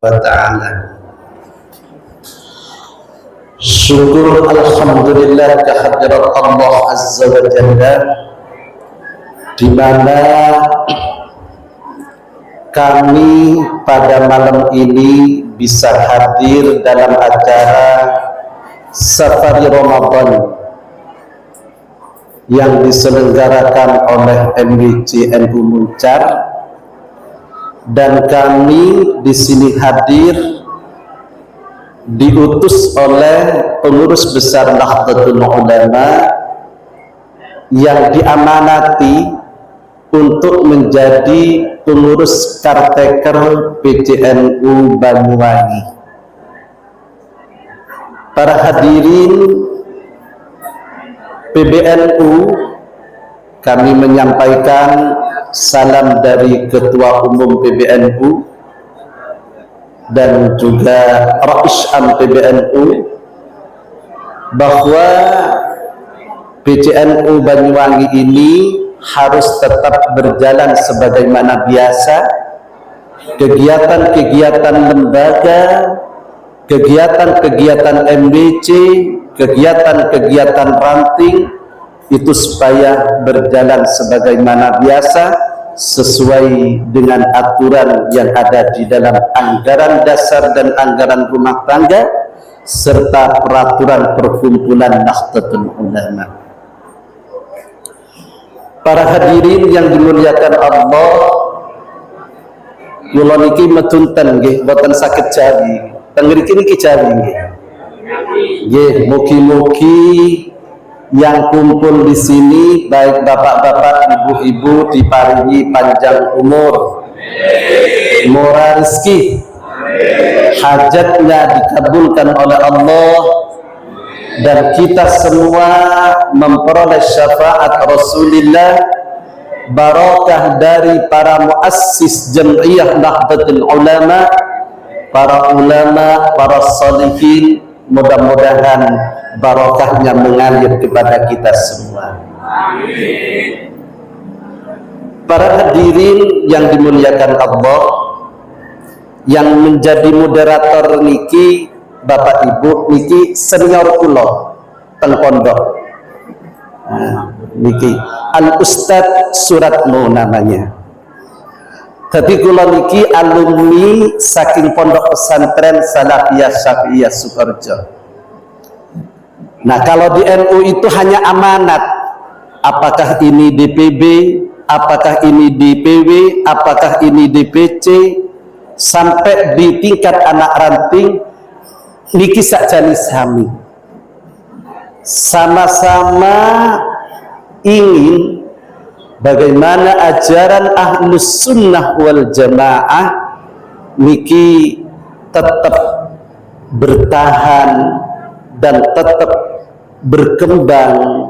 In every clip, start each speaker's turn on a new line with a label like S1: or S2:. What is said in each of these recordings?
S1: wa ta'ala. Syukur alhamdulillah kehadirat Allah azza wa jalla, di mana kami pada malam ini bisa hadir dalam acara Safari Ramadan yang diselenggarakan oleh MWC NU Muncar, dan kami di sini hadir diutus oleh pengurus besar Nahdlatul Ulama yang diamanati untuk menjadi pengurus Karteker PCNU Banyuwangi. Para hadirin PBNU, kami menyampaikan salam dari Ketua Umum PBNU dan juga Rais Am PBNU bahwa PCNU Banyuwangi ini harus tetap berjalan sebagaimana biasa. Kegiatan-kegiatan lembaga, kegiatan-kegiatan MWC, kegiatan-kegiatan ranting itu supaya berjalan sebagaimana biasa sesuai dengan aturan yang ada di dalam anggaran dasar dan anggaran rumah tangga serta peraturan perkumpulan Nahdlatul Ulama. Para hadirin yang dimuliakan Allah, kula niki metunten nggih boten saged jawi. Teng mriki niki jawi nggih. Nggih, mugi-mugi yang kumpul di sini baik bapak-bapak, ibu-ibu diparingi panjang umur, murah rezeki, hajatnya dikabulkan oleh Allah, dan kita semua memperoleh syafaat Rasulullah, barakah dari para muassis Jam'iyah Nahdlatul Ulama, para ulama, para salihin. Mudah-mudahan barakahnya mengalir kepada kita semua. Amin. Para hadirin yang dimuliakan Allah, yang menjadi moderator niki Bapak Ibu niki senior kula teng pondok. Niki Al Ustad Suratmo namanya. Tapi kula niki alumni saking pondok pesantren Salafiyah Syafi'iyah Sukoharjo. Nah, kalau di NU itu hanya amanat. Apakah ini DPB, apakah ini DPW, apakah ini DPC, sampai di tingkat anak ranting niki sakjane sami. Sama-sama ingin bagaimana ajaran Ahlus Sunnah wal Jamaah niki tetap bertahan dan tetap berkembang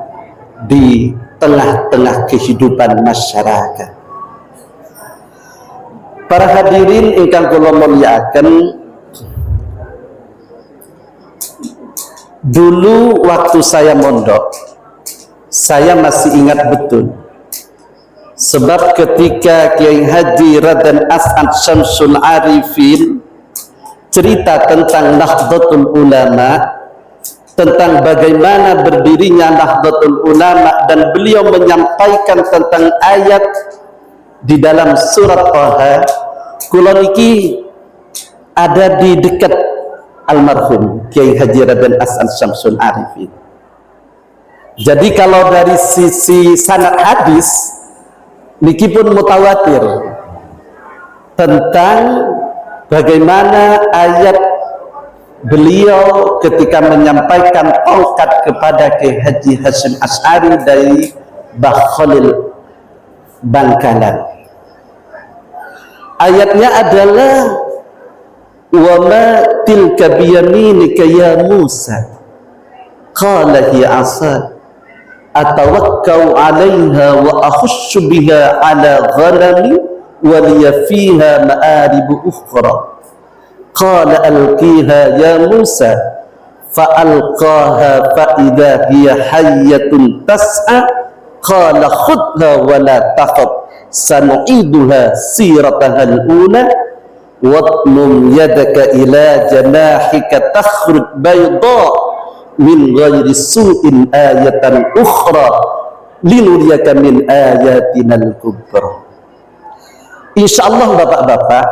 S1: di tengah-tengah kehidupan masyarakat. Para hadirin ingkang kula mulyakaken, dulu waktu saya mondok, saya masih ingat betul. Sebab ketika Kiai Haji Raden As'ad Syamsul Arifin cerita tentang Nahdlatul Ulama, tentang bagaimana berdirinya Nahdlatul Ulama, dan beliau menyampaikan tentang ayat di dalam surat Taha, kula niki ada di dekat almarhum Kiai Haji Raden As'ad Syamsul Arifin. Jadi kalau dari sisi sanad hadis niki pun mutawatir tentang bagaimana ayat beliau ketika menyampaikan tongkat kepada Kiai Haji Hasyim Asy'ari dari Mbah Khalil Bangkalan. Ayatnya adalah wa ma tilka biyaminika ya Musa qala hiya 'asa atawakkau 'alaiha wa akhushu biha 'ala ghanami wa liya fiha ma'arib ukhra qala alqiha ya Musa fa'alqaha fa'idha hiya hayyatun tas'a qala khudha wa la takhaf sanu'iduha sirataha al-ula wadmum yadaka ila janahika takhruj bayda min ghairi su'in ayatan ukhra linuriyaka min ayatinal kubra. Insyaallah bapak-bapak,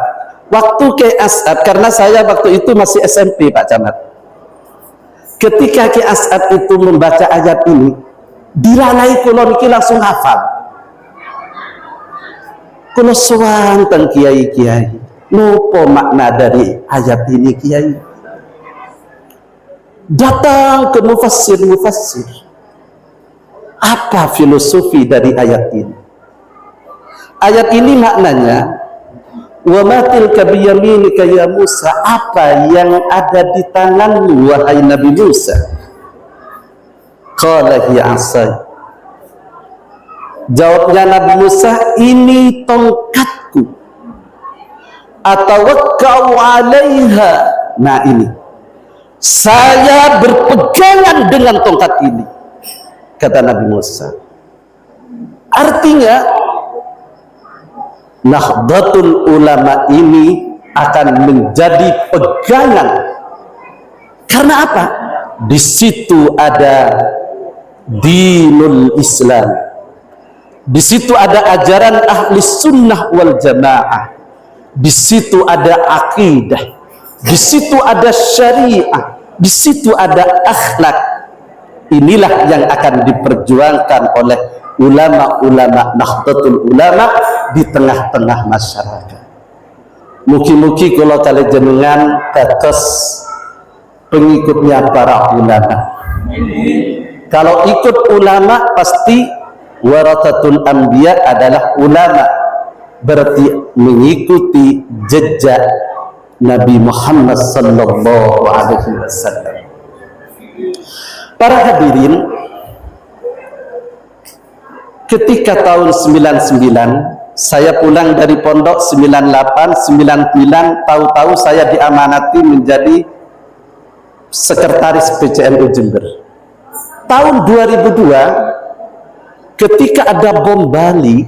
S1: waktu Kiai As'ad, karena saya waktu itu masih SMP Pak Camat, ketika Kiai As'ad itu membaca ayat ini, dilalai kula niki langsung hafal. Kula sowan teng kiai-kiai, nopo makna dari ayat ini kiai? Datang ke mufassir-mufassir, apa filosofi dari ayat ini? Ayat ini maknanya, wa ma tilka biyaminika ya Musa, apa yang ada di tanganmu wahai Nabi Musa? Qala hiya asai. Jawabnya Nabi Musa, ini tongkatku. Atawakkau 'alaiha. Nah ini, saya berpegangan dengan tongkat ini, kata Nabi Musa. Artinya Nahdlatul Ulama ini akan menjadi pegangan. Karena apa? Di situ ada dinul Islam, di situ ada ajaran ahli sunnah wal jamaah, di situ ada akidah, di situ ada syariah, di situ ada akhlak. Inilah yang akan diperjuangkan oleh ulama-ulama Nahdlatul Ulama di tengah-tengah masyarakat. Mugi-mugi kalau kali jenengan dados pengikutnya para ulama. Kalau ikut ulama pasti warathatul anbiya adalah ulama, berarti mengikuti jejak Nabi Muhammad sallallahu alaihi wasallam. Para hadirin, ketika tahun 99 saya pulang dari pondok, 98, 99, tahu-tahu saya diamanati menjadi sekretaris PCNU Jember. Tahun 2002 ketika ada bom Bali,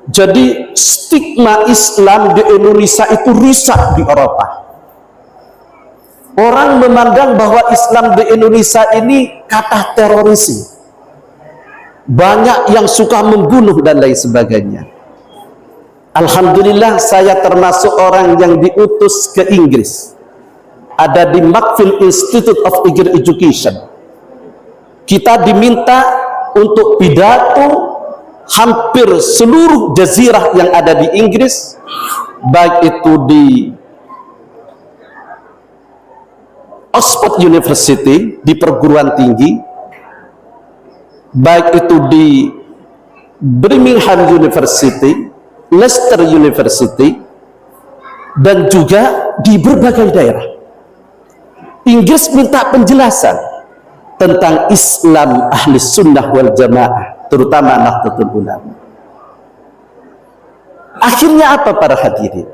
S1: jadi stigma Islam di Indonesia itu rusak di Eropa. Orang memandang bahwa Islam di Indonesia ini kata teroris, banyak yang suka membunuh dan lain sebagainya. Alhamdulillah saya termasuk orang yang diutus ke Inggris, ada di Macfield Institute of Higher Education. Kita diminta untuk pidato hampir seluruh jazirah yang ada di Inggris, baik itu di Oxford University, di perguruan tinggi, baik itu di Birmingham University, Leicester University, dan juga di berbagai daerah. Inggris minta penjelasan tentang Islam ahli sunnah wal jamaah, terutama Nahdlatul Ulama. Akhirnya apa para hadirin?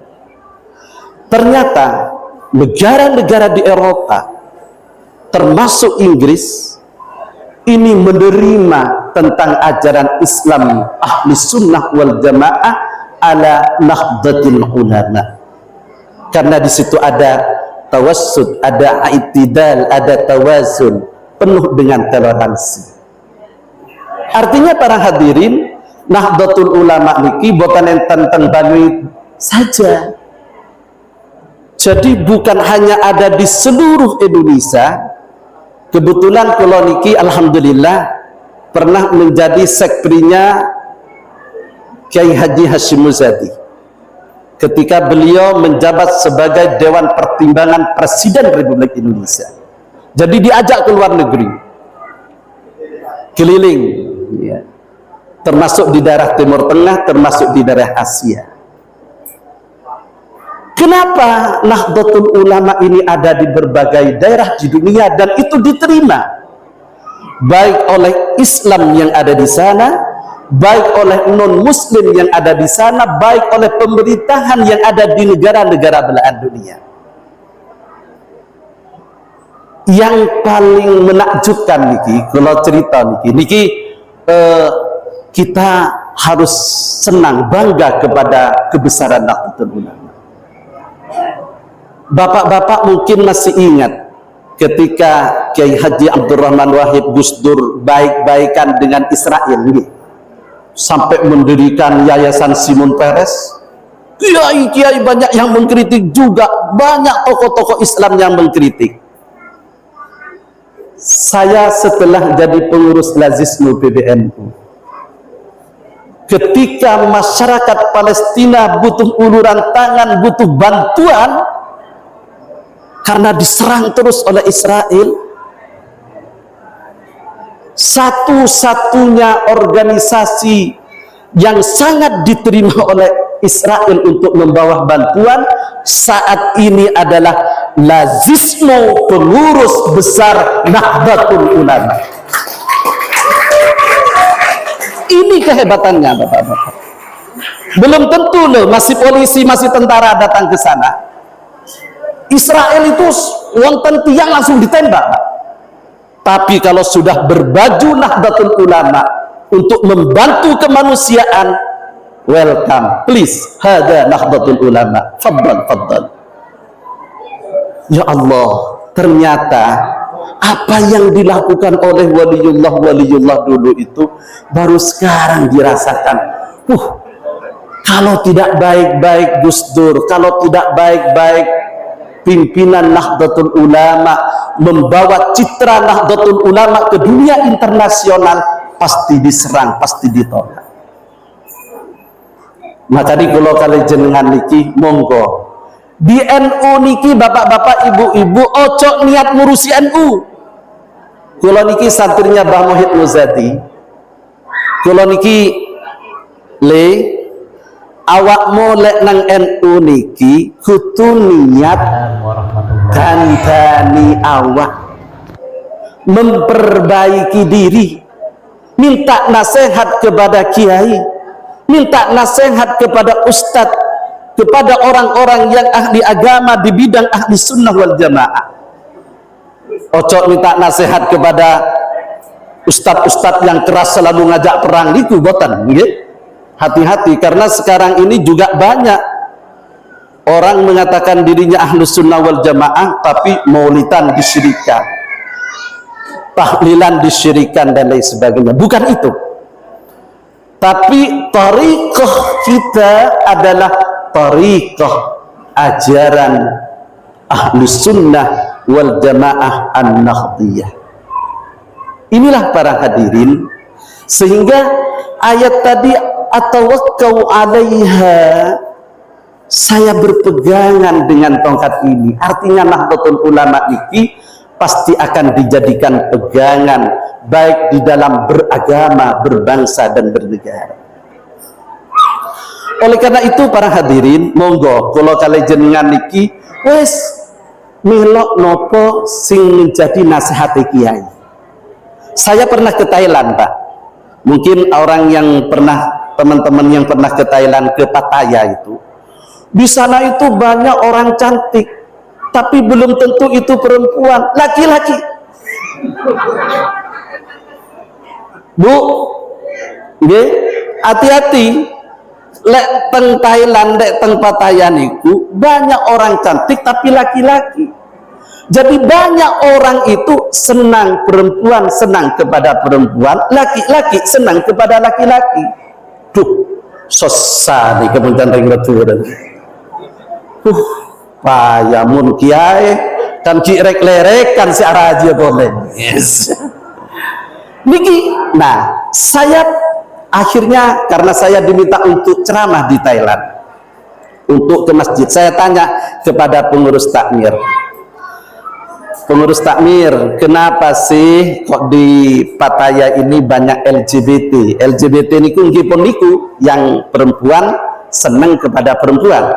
S1: Ternyata negara-negara di Eropa, termasuk Inggris, ini menerima tentang ajaran Islam ahli sunnah wal jamaah ala Nahdlatul Ulama, karena di situ ada tawassud, ada i'tidal, ada tawazun, penuh dengan toleransi. Artinya para hadirin, Nahdlatul Ulama niki boten enten teng Bali saja. Jadi bukan hanya ada di seluruh Indonesia. Kebetulan kula niki alhamdulillah pernah menjadi sekprinya Kiai Haji Hashim Muzadi ketika beliau menjabat sebagai Dewan Pertimbangan Presiden Republik Indonesia. Jadi diajak ke luar negeri, keliling ya, termasuk di daerah Timur Tengah, termasuk di daerah Asia. Kenapa Nahdlatul Ulama ini ada di berbagai daerah di dunia dan itu diterima baik oleh Islam yang ada di sana, baik oleh non-muslim yang ada di sana, baik oleh pemerintahan yang ada di negara-negara belahan dunia. Yang paling menakjubkan niki, kalau cerita niki kita harus senang, bangga kepada kebesaran Nahdlatul Ulama. Bapak-bapak mungkin masih ingat ketika Kiai Haji Abdurrahman Wahid Gus Dur baik-baikan dengan Israel ini, sampai mendirikan Yayasan Simon Peres. Kiai-kiai banyak yang mengkritik juga, banyak tokoh-tokoh Islam yang mengkritik. Saya setelah jadi pengurus Lazisme PBNU, ketika masyarakat Palestina butuh uluran tangan, butuh bantuan karena diserang terus oleh Israel, satu-satunya organisasi yang sangat diterima oleh Israel untuk membawa bantuan saat ini adalah Lazisme, pengurus besar Nahdlatul Ulama. Ini kehebatannya, Bapak-bapak. Belum tentu loh masih polisi, masih tentara datang ke sana. Israel itu wonten tiang langsung ditembak, Pak. Tapi kalau sudah berbaju Nahdlatul Ulama untuk membantu kemanusiaan, welcome, please, hada Nahdlatul Ulama, faddal, faddal. Ya Allah, ternyata apa yang dilakukan oleh waliullah dulu itu baru sekarang dirasakan. Kalau tidak baik-baik Gus Dur, kalau tidak baik-baik pimpinan Nahdlatul Ulama, membawa citra Nahdlatul Ulama ke dunia internasional, pasti diserang, pasti ditolak. Maka di kalau kali jenengan niki monggo di NU niki bapak-bapak ibu-ibu ojo niat ngurusi NU. Kalau niki santrinya Mbah Muhid Muzadi, kalau niki le awakmu lek nang NU niki kudu niat kandhani awak, memperbaiki diri, minta nasihat kepada kiai, minta nasihat kepada ustadz, kepada orang-orang yang ahli agama di bidang ahli sunnah wal jamaah. Ojo minta nasihat kepada ustadz-ustadz yang keras selalu ngajak perang itu boten, nggih. Hati-hati, karena sekarang ini juga banyak orang mengatakan dirinya ahli sunnah wal jamaah tapi maulidan disyirikan, tahlilan disyirikan dan lain sebagainya. Bukan itu. Tapi thariqah kita adalah thariqah ajaran ahli sunnah wal jamaah an-Nahdliyah. Inilah para hadirin, sehingga ayat tadi atawakkau 'alaiha, saya berpegangan dengan tongkat ini, artinya Nahdlatul Ulama ini pasti akan dijadikan pegangan baik di dalam beragama, berbangsa dan bernegara. Oleh karena itu para hadirin, monggo kalau kalian jenengan niki wes melok nopo sing menjadi nasihat kiai. Saya pernah ke Thailand, Pak. Mungkin orang yang pernah, teman-teman yang pernah ke Thailand, ke Pattaya itu, di sana itu banyak orang cantik, tapi belum tentu itu perempuan, laki-laki. Bu, hati-hati. Lek teng Thailand, lek teng Pattaya niku banyak orang cantik tapi laki-laki. Jadi banyak orang itu senang perempuan, senang kepada perempuan, laki-laki senang kepada laki-laki. Duh, susah nih kemudian ring returan. Payamun kiai kan kirek lerekan si araja boleh. Yes. Niki, nah saya akhirnya karena saya diminta untuk ceramah di Thailand, untuk ke masjid, saya tanya kepada pengurus takmir. Pengurus takmir, kenapa sih kok di Pattaya ini banyak LGBT? LGBT niku nggih pun niku, yang perempuan seneng kepada perempuan,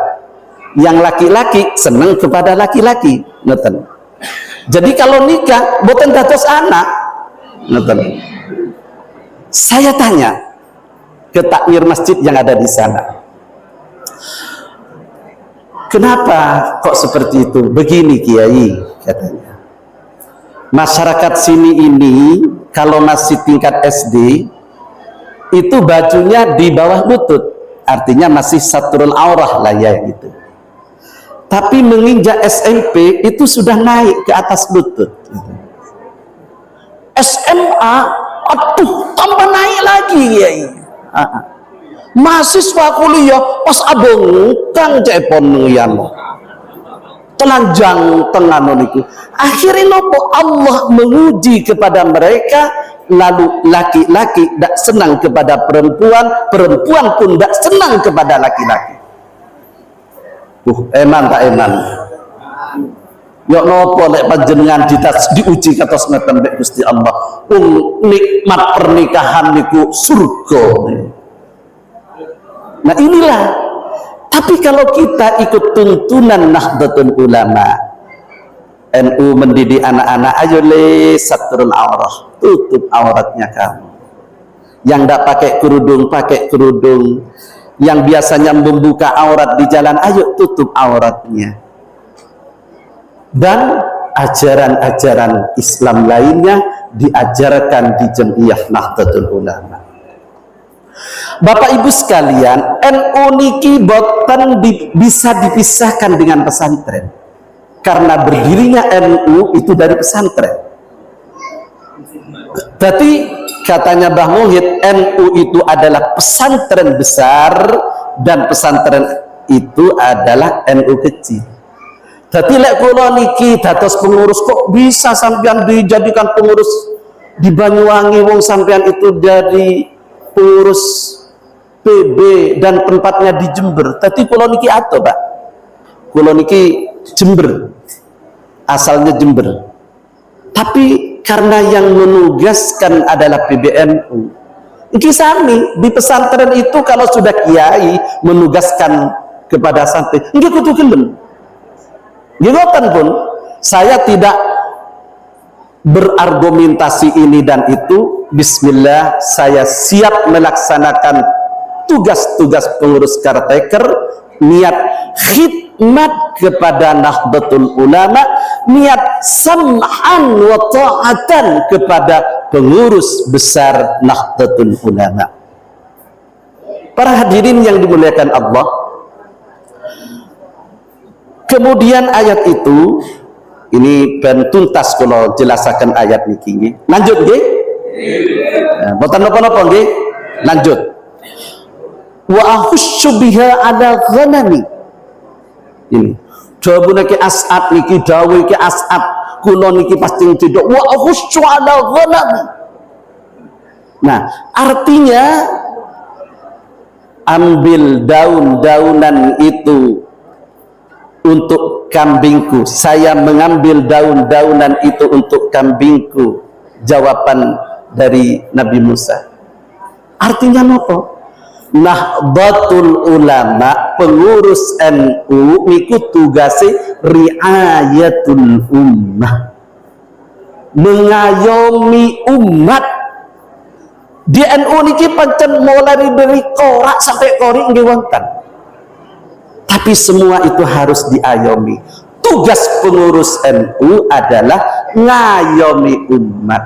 S1: yang laki-laki seneng kepada laki-laki, ngoten. Jadi kalau nikah boten dados anak, ngoten. Saya tanya ke takmir masjid yang ada di sana, kenapa kok seperti itu? Begini Kiai, katanya. Masyarakat sini ini kalau masih tingkat SD itu bajunya di bawah lutut, artinya masih satrul aurah lah ya gitu. Tapi menginjak SMP itu sudah naik ke atas lutut. SMA, aduh, tambah naik lagi ya. Mahasiswa kuliah pas abang kang cepon yang telanjang tengah niku. Akhirnya nopo Allah menguji kepada mereka, lalu laki-laki tidak senang kepada perempuan, perempuan pun tidak senang kepada laki-laki. Eman tak eman. Yok nopo lek panjenengan diuji kados ngeten mek Gusti Allah. Nikmat pernikahan niku surga. Nah inilah. Tapi kalau kita ikut tuntunan Nahdlatul Ulama, NU mendidik anak-anak, ayo le satrul aurah, tutup auratnya kamu. Yang tidak pakai kerudung. Yang biasanya membuka aurat di jalan, ayo tutup auratnya. Dan ajaran-ajaran Islam lainnya diajarkan di Jamiah Nahdlatul Ulama. Bapak Ibu sekalian, NU niki boten bisa dipisahkan dengan pesantren. Karena berdirinya NU itu dari pesantren. Jadi katanya Mbah Muhyidd, NU itu adalah pesantren besar dan pesantren itu adalah NU kecil. Jadi lek kula niki dados pengurus, kok bisa sampean dijadikan pengurus di Banyuwangi, wong sampean itu dari pengurus PB dan tempatnya di Jember. Tadi kula niki ato, Pak. Kula niki Jember. Asalnya Jember. Tapi karena yang menugaskan adalah PBNU. Iki sami di pesantren itu kalau sudah kiai menugaskan kepada santri, nggih kudu gelem. Nggih pun saya tidak berargumentasi ini dan itu. Bismillah, saya siap melaksanakan tugas-tugas pengurus caretaker, niat khidmat kepada Nahdlatul Ulama, niat sam'an wa ta'atan kepada pengurus besar Nahdlatul Ulama. Para hadirin yang dimuliakan Allah, kemudian ayat itu, ini ben tuntas kalau jelasakan ayat niki. Lanjut nggih? Boten napa-napa nggih. Lanjut. Wa ahussu biha ala ghanami. Ini jawabune ki As'ad niki dawuh ki As'ad, kula niki pasti cedhok wa ahussu ala ghanami. Nah, artinya ambil daun-daunan itu untuk kambingku, saya mengambil daun-daunan itu untuk kambingku. Jawaban dari Nabi Musa. Artinya apa? Nahdlatul Ulama, pengurus NU niku tugase riayatul ummah, mengayomi umat. Di NU niki pancen mulai dari korak sampai kori nggih wonten. Tapi semua itu harus diayomi. Tugas pengurus NU adalah ngayomi umat,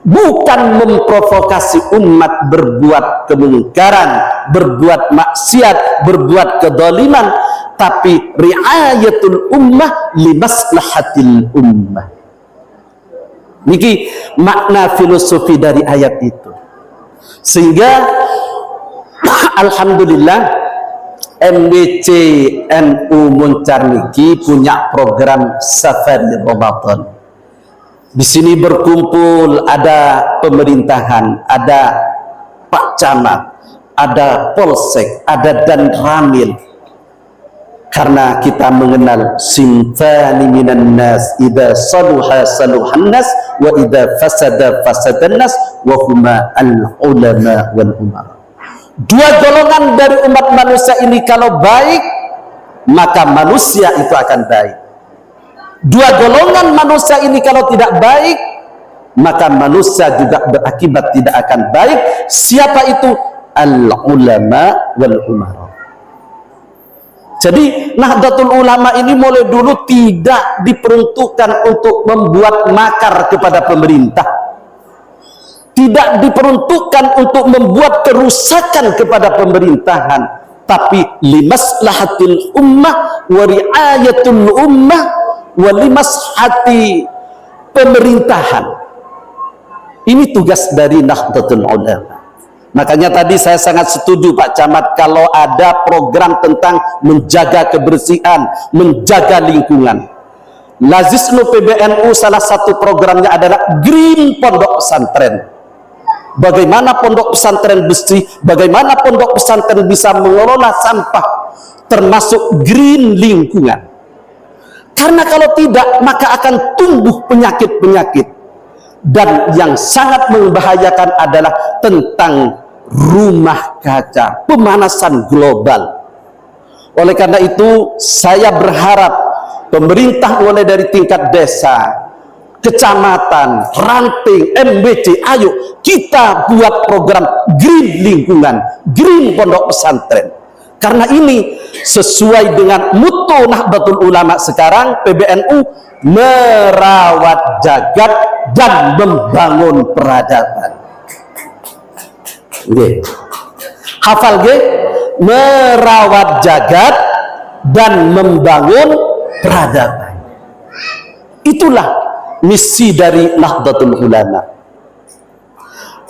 S1: bukan memprovokasi umat berbuat kemungkaran, berbuat maksiat, berbuat kedoliman, tapi riayatul ummah limaslahatil ummah. Niki makna filosofi dari ayat itu. Sehingga alhamdulillah MDC NU Muncar niki punya program Safari Ramadan. Di sini berkumpul ada pemerintahan, ada Pak Camat, ada Polsek, ada Dan Ramil. Karena kita mengenal simfani minan nas, idza saluha saluhan nas wa idza fasada fasadan nas wa huma al ulama wal umara. Dua golongan dari umat manusia ini kalau baik, maka manusia itu akan baik. Dua golongan manusia ini kalau tidak baik, maka manusia juga berakibat tidak akan baik. Siapa itu? Al-ulama wal umara. Jadi Nahdlatul Ulama ini mulai dulu tidak diperuntukkan untuk membuat makar kepada pemerintah, tidak diperuntukkan untuk membuat kerusakan kepada pemerintahan, tapi limaslahatil ummah wa riayatul ummah wa limaslahati pemerintahan. Ini tugas dari Nahdlatul Ulama. Makanya tadi saya sangat setuju Pak Camat kalau ada program tentang menjaga kebersihan, menjaga lingkungan. Lazisnu PBNU salah satu programnya adalah Green Pondok Pesantren. Bagaimana pondok pesantren bersih, bagaimana pondok pesantren bisa mengelola sampah, termasuk green lingkungan. Karena kalau tidak, maka akan tumbuh penyakit-penyakit. Dan yang sangat membahayakan adalah tentang rumah kaca, pemanasan global. Oleh karena itu, saya berharap pemerintah mulai dari tingkat desa, kecamatan, ranting, MBC, ayo kita buat program green lingkungan, green pondok pesantren. Karena ini sesuai dengan mutu Nahdlatul Ulama sekarang, PBNU merawat jagat dan membangun peradaban. Nggih. Hafal nggih? Merawat jagat dan membangun peradaban. Itulah misi dari Nahdlatul Ulama.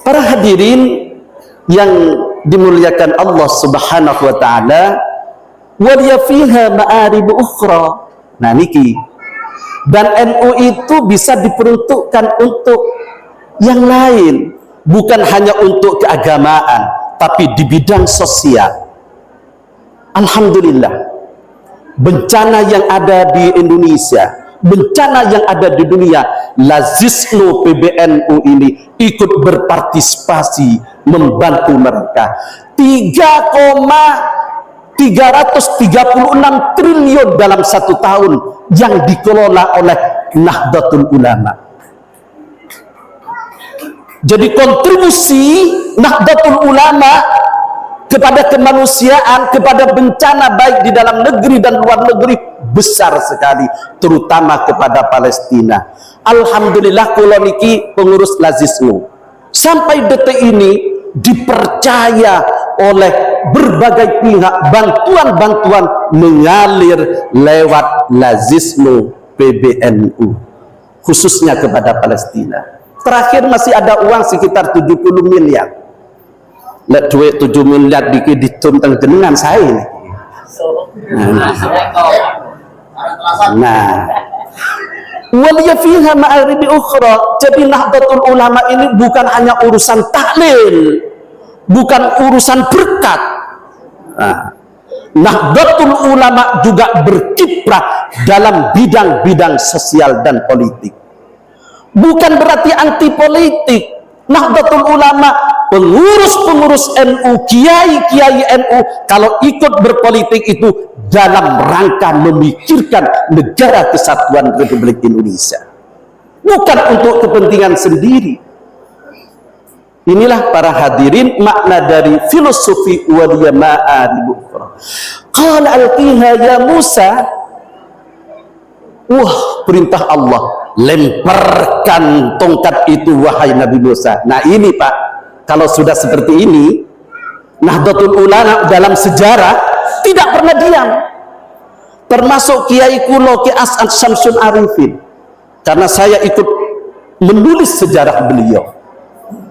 S1: Para hadirin yang dimuliakan Allah Subhanahu wa taala, waliya fiha ma'arib ukhra. Nah niki. Dan NU itu bisa diperuntukkan untuk yang lain, bukan hanya untuk keagamaan, tapi di bidang sosial. Alhamdulillah, bencana yang ada di Indonesia, bencana yang ada di dunia, Lazisnu PBNU ini ikut berpartisipasi membantu mereka. 3,336 triliun dalam satu tahun yang dikelola oleh Nahdlatul Ulama. Jadi kontribusi Nahdlatul Ulama kepada kemanusiaan, kepada bencana baik di dalam negeri dan luar negeri besar sekali, terutama kepada Palestina. Alhamdulillah kula niki pengurus Lazisnu sampai detik ini dipercaya oleh berbagai pihak, bantuan-bantuan mengalir lewat Lazisnu PBNU khususnya kepada Palestina. Terakhir masih ada uang sekitar 70 miliar. Lek duit 7 miliar dikit dituntang dengan saya ini. Nah, waliya fiha ma'arib ukhra. Jadi Nahdlatul Ulama ini bukan hanya urusan tahlil, bukan urusan berkat. Nahdlatul Ulama juga berkiprah dalam bidang-bidang sosial dan politik. Bukan berarti anti politik. Nahdlatul Ulama, pengurus-pengurus NU, kiai-kiai NU, kalau ikut berpolitik itu dalam rangka memikirkan negara kesatuan Republik Indonesia, bukan untuk kepentingan sendiri. Inilah para hadirin makna dari filosofi waliya ma'arib ukhra. Qala alqiha ya Musa. Wah, perintah Allah, lemparkan tongkat itu wahai Nabi Musa. Nah ini Pak, kalau sudah seperti ini, Nahdlatul Ulama dalam sejarah tidak pernah diam. Termasuk Kiai kulo Ki As'ad Syamsul Arifin, karena saya ikut menulis sejarah beliau.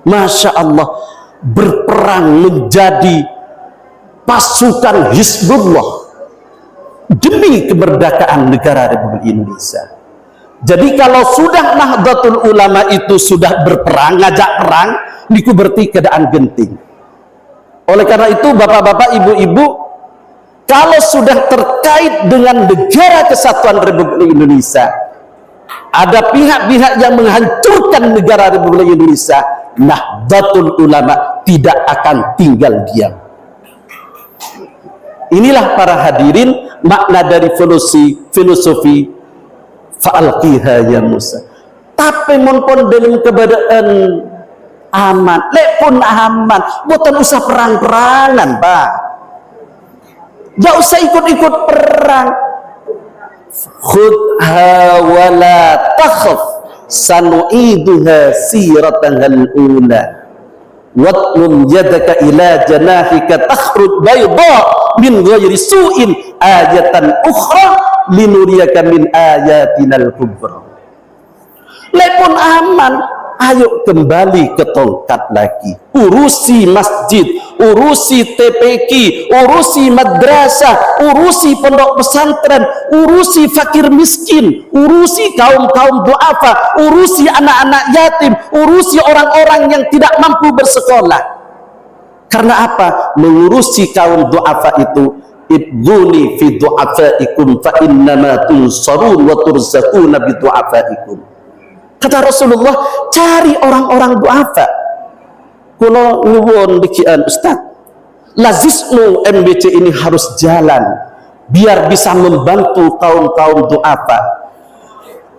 S1: Masya Allah, berperang menjadi pasukan Hizbullah demi kemerdekaan negara Republik Indonesia. Jadi kalau sudah Nahdlatul Ulama itu sudah berperang, ngajak perang, niku berarti keadaan genting. Oleh karena itu bapak-bapak, ibu-ibu, kalau sudah terkait dengan negara kesatuan Republik Indonesia, ada pihak-pihak yang menghancurkan negara Republik Indonesia, Nahdlatul Ulama tidak akan tinggal diam. Inilah para hadirin makna dari filosofi fa'alqiha ya Musa. Tapi mun pun dalam keadaan aman, lek pun aman, bukan usah perang-perangan Pak. Gak usah ikut-ikut perang. Khudha wa la takhaf sanu'iduha siratahal ula. wadmum yadaka ila janahika takhruj bayda min ghairi su'in ayatan ukhra linuriyaka min ayatinal kubra. Lepun aman, ayo kembali ke tongkat lagi, urusi masjid, urusi TPQ, urusi madrasah, urusi pondok pesantren, urusi fakir miskin, urusi kaum-kaum duafa, urusi anak-anak yatim, urusi orang-orang yang tidak mampu bersekolah. Karena apa? Mengurusi kaum duafa itu, ibduni fi du'afaikum fa innama tunsarun wa turzaquna bi du'afaikum. Kata Rasulullah, cari orang-orang duafa. Kulo nyuwun dikian Ustaz, lazismu MBC ini harus jalan biar bisa membantu kaum-kaum duafa.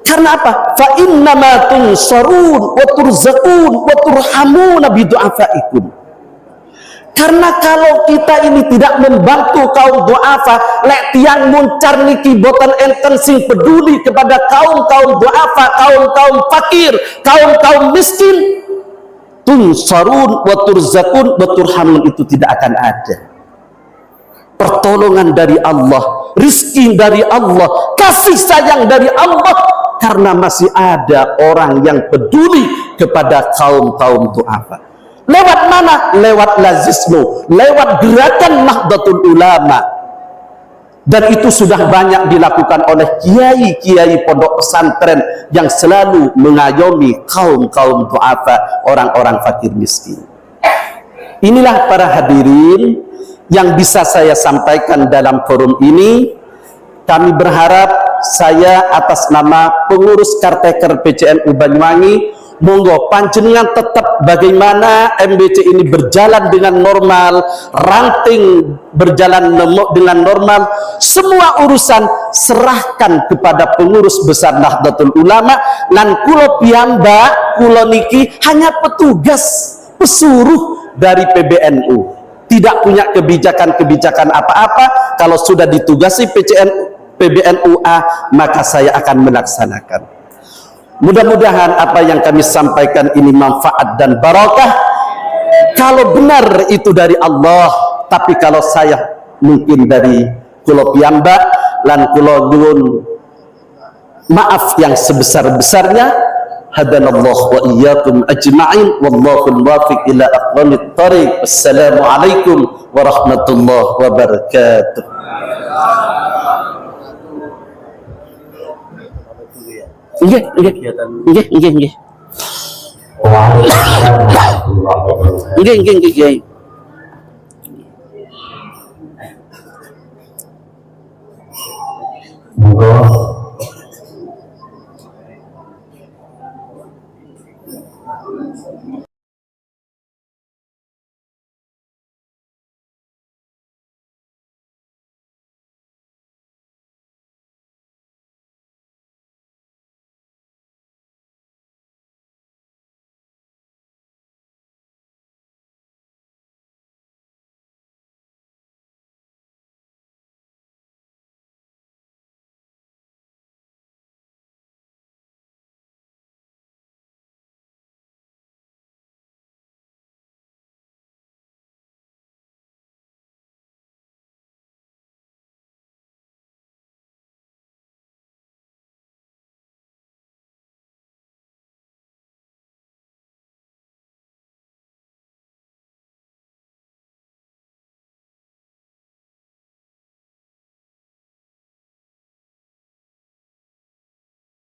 S1: Karena apa? Fa innama tunsarun wa turzaqun wa turhamuna bi du'afaikum. Karena kalau kita ini tidak membantu kaum duafa, lek tiang muncar niki boten enten sing peduli kepada kaum-kaum duafa, kaum-kaum fakir, kaum-kaum miskin, tunsarun wa turzakun wa turhamun, itu tidak akan ada. Pertolongan dari Allah, rizki dari Allah, kasih sayang dari Allah, karena masih ada orang yang peduli kepada kaum-kaum duafa. Lewat mana? Lewat lazismu, lewat gerakan Nahdlatul Ulama. Dan itu sudah banyak dilakukan oleh kiai-kiai pondok pesantren yang selalu mengayomi kaum-kaum duafa, orang-orang fakir miskin. Inilah para hadirin yang bisa saya sampaikan dalam forum ini. Kami berharap, saya atas nama pengurus Karteker PCNU Banyuwangi, monggo panjenengan tetap bagaimana MBC ini berjalan dengan normal, ranting berjalan dengan normal, semua urusan serahkan kepada pengurus besar Nahdlatul Ulama, lan kulo piyambak, kulo niki hanya petugas pesuruh dari PBNU, tidak punya kebijakan-kebijakan apa-apa. Kalau sudah ditugasi PBNUA, maka saya akan melaksanakan. Mudah-mudahan apa yang kami sampaikan ini manfaat dan barakah. Kalau benar itu dari Allah, tapi kalau saya mungkin dari kulo piyambak lan kulo nuwun maaf yang sebesar-besarnya. Hadanallahu wa iyyakum ajma'in, wallahu muwaffiq ila aqwamit thariq. Assalamualaikum warahmatullahi wabarakatuh. Nggih. Nggih.